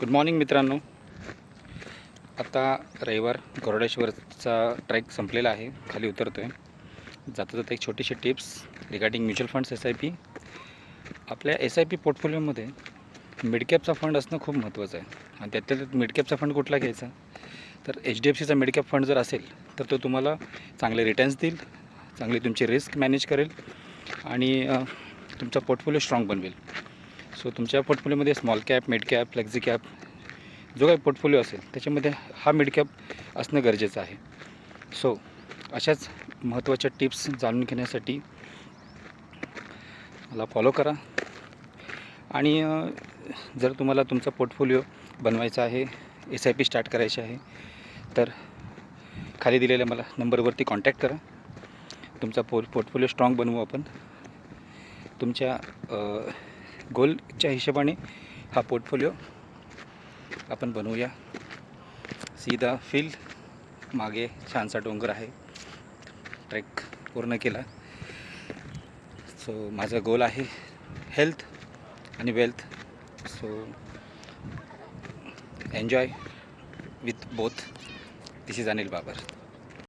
Good morning मित्रांनो. आता रविवार गरुडेश्वरचा ट्रॅक संपलेला आहे. खाली उतरतो आहे. जाता जाता एक छोटीशी tips regarding mutual funds SIP. आपल्या SIP पोर्टफोलिओमध्ये मिडकॅपचा फंड असणं खूप महत्त्वाचं आहे. आणि त्यातल्या त्यात मिडकॅपचा फंड कुठला घ्यायचा, तर HDFCचा मिडकॅप फंड जर असेल तर तो तुम्हाला चांगले रिटर्न्स देईल, चांगली तुमची रिस्क मॅनेज करेल आणि तुमचा पोर्टफोलिओ स्ट्रॉंग बनवेल. सो तुमच्या पोर्टफोलिओमध्ये small cap, mid cap, flexi cap जो काही पोर्टफोलिओ असेल त्याच्यामध्ये हा मिड कॅप असणं गरजेचं आहे. सो अशाच महत्त्वाच्या टिप्स जाणून घेण्यासाठी मला फॉलो करा. आणि जर तुम्हाला तुमचा पोर्टफोलिओ बनवायचा आहे, SIP स्टार्ट करायची आहे, तर खाली दिलेल्या मला नंबरवरती कॉन्टॅक्ट करा. तुमचा पोर्टफोलिओ स्ट्रॉंग बनवू आपण. तुमच्या गोलच्या हिशोबाने हा पोर्टफोलिओ आपण बनवूया. सीधा फील मागे छानसा डोंगर आहे. ट्रेक पूर्ण केला. सो माझा गोल आहे हेल्थ आणि wealth. So enjoy with both. This is Anil Babar.